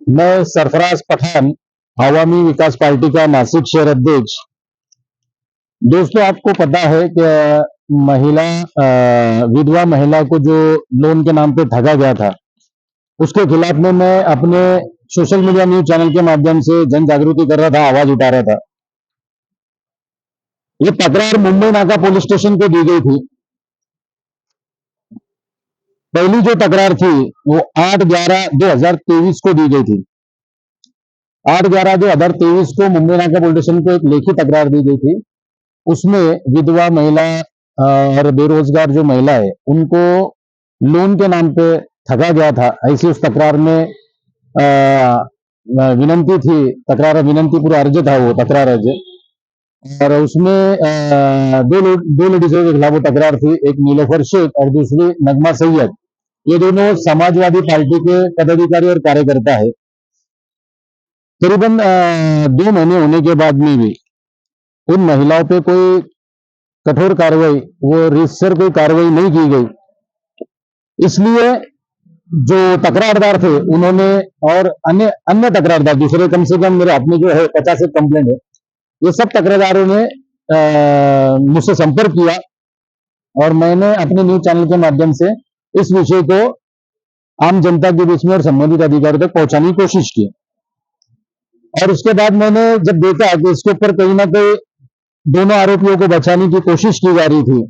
मैं सरफराज पठान, अवामी विकास पार्टी का नासिक शहर अध्यक्ष। दोस्तों, आपको पता है कि महिला विधवा महिला को जो लोन के नाम पे ठगा गया था, उसके खिलाफ में मैं अपने सोशल मीडिया न्यूज चैनल के माध्यम से जन जागृति कर रहा था, आवाज उठा रहा था। ये तकरार मुंबई नाका पुलिस स्टेशन को दी गई थी। पहली जो तकरार थी वो 8/11/2023 को दी गई थी। 8/11/2023 को मुंबई नाका पुलिस स्टेशन को एक लेखी तकरार दी गई थी। उसमें विधवा महिला और बेरोजगार जो महिला है उनको लोन के नाम पे ठगा गया था, ऐसी उस तकरार में विनंती थी। तकरार विनंती पूरा अर्ज था, वो तकरार अर्ज। और उसमें दो लेडीजों के खिलाफ वो तकरार थी, एक नीलोफर शेख और दूसरी नगमा सैयद। ये दोनों समाजवादी पार्टी के पदाधिकारी और कार्यकर्ता है। करीबन 2 महीने होने के बाद में भी उन महिलाओं पे कोई कठोर कार्रवाई, वो रीतसर कोई कार्रवाई नहीं की गई। इसलिए जो तकरारदार थे उन्होंने और अन्य अन्य तकरारदार दूसरे, कम से कम मेरे हाथ में जो है 50 कंप्लेंट है, ये सब तकरारदारों ने मुझसे संपर्क किया और मैंने अपने न्यूज चैनल के माध्यम से इस विषय को आम जनता के बीच में और संबंधित अधिकारियों तक पहुंचाने की कोशिश की। और उसके बाद मैंने जब देखा कि इसके ऊपर कहीं ना कहीं दोनों आरोपियों को बचाने की कोशिश की जा रही थी,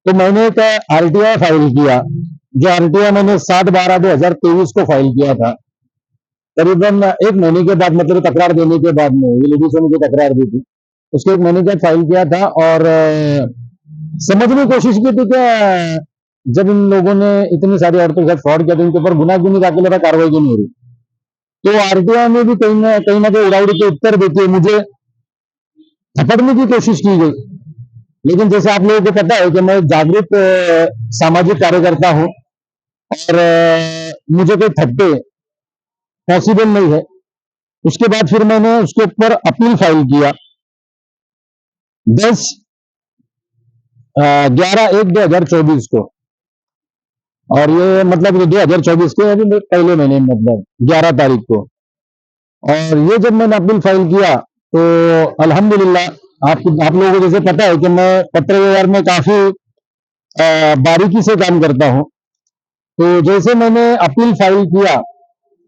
तो मैंने एक आरटीआई फाइल किया। जो आरटीआई मैंने 7/12/2023 को फाइल किया था। करीबन 1 महीने के बाद, मतलब तकरार देने के बाद में, ये लेडीजों ने जो तकरार दी थी उसके 1 महीने के बाद फाइल किया था। और समझने की कोशिश की थी कि जब इन लोगों ने इतनी सारी औरतों के साथ फ्रॉड किया तो इनके ऊपर गुनाह क्यों नहीं दाखिल हो रहा, कार्रवाई क्यों नहीं हो रही। तो आरटीआई में भी कहीं ना कहीं उड़ाउड़ी के उत्तर देते मुझे झपटने की कोशिश की गई। लेकिन जैसे आप लोगों को पता है कि मैं जागरूक सामाजिक कार्यकर्ता हूं और मुझे कोई ठप्पे पॉसिबल नहीं है। उसके बाद फिर मैंने उसके ऊपर अपील फाइल किया 10/11/2024 को। और ये मतलब 2024 के अभी पहले महीने, मतलब 11 तारीख को। और ये जब मैंने अपील फाइल किया तो अल्हम्दुलिल्लाह, आप लोगों को जैसे पता है कि मैं पत्र व्यवहार में काफी बारीकी से काम करता हूं। तो जैसे मैंने अपील फाइल किया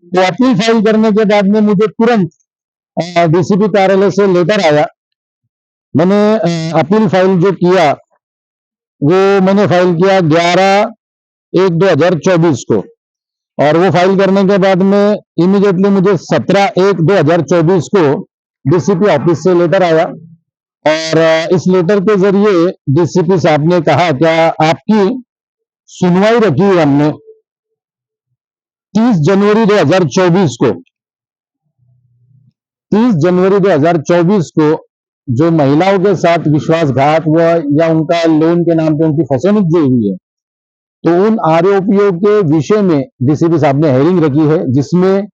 तो अपील फाइल करने के बाद में मुझे तुरंत डीसीपी कार्यालय से लेटर आया। मैंने अपील फाइल जो किया वो मैंने फाइल किया 11/1/2024 को। और वो फाइल करने के बाद में इमीडिएटली मुझे 17/1/2024 को डीसीपी ऑफिस से लेटर आया। और इस लेटर के जरिए डीसीपी साहब ने कहा, क्या आपकी सुनवाई रखी है हमने 30 जनवरी 2024 को। 30 जनवरी 2024 को जो महिलाओं के साथ विश्वासघात हुआ या उनका लोन के नाम पे उनकी फसवणूक जो हुई है, तो उन आरोपियों के विषय में डीसीपी साहब ने हेयरिंग रखी है, जिसमें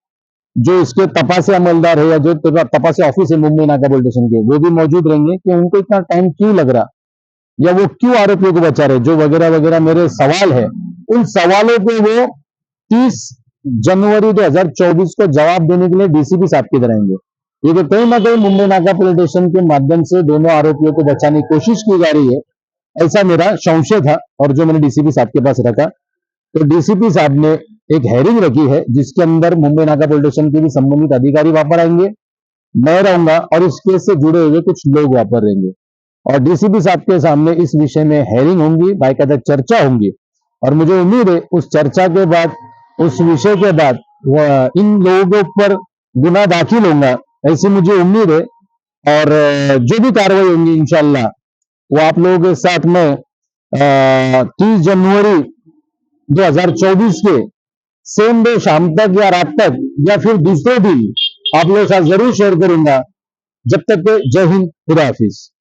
जो इसके तपासी अमलदार है या जो तपासी ऑफिस है मुंबई नाका पुलिस स्टेशन के, वो भी मौजूद रहेंगे कि उनको इतना टाइम क्यों लग रहा या वो क्यों आरोपियों को बचा रहे, जो वगैरह वगैरह मेरे सवाल है, उन सवालों के वो 30 जनवरी 2024 को जवाब देने के लिए डीसीपी साहब की तरह आएंगे। ये तो कहीं ना कहीं मुंबई नाका पुलिस स्टेशन के माध्यम से दोनों आरोपियों को बचाने की कोशिश की जा रही है, ऐसा मेरा संशय था। और जो मैंने डीसीपी साहब के पास रखा, तो डीसीपी साहब ने एक हेयरिंग रखी है जिसके अंदर मुंबई नाका पुलिस स्टेशन के भी संबंधित अधिकारी वहां पर आएंगे, मैं रहूंगा और इस केस से जुड़े हुए कुछ लोग वहां पर रहेंगे। और डीसीपी साहब के सामने इस विषय में हेयरिंग होंगी, बाकायदा चर्चा होंगी। और मुझे उम्मीद है उस चर्चा के बाद, उस विषय के बाद इन लोगों पर गुना दाखिल होगा, ऐसी मुझे उम्मीद है। और जो भी कार्रवाई होंगी इंशाल्लाह वो आप लोगों के साथ में 30 जनवरी 2024 के सेम डे शाम तक या रात तक या फिर दूसरे दिन आप लोगों के साथ जरूर शेयर करूंगा। जब तक के जय हिंद, खुदा हाफिज।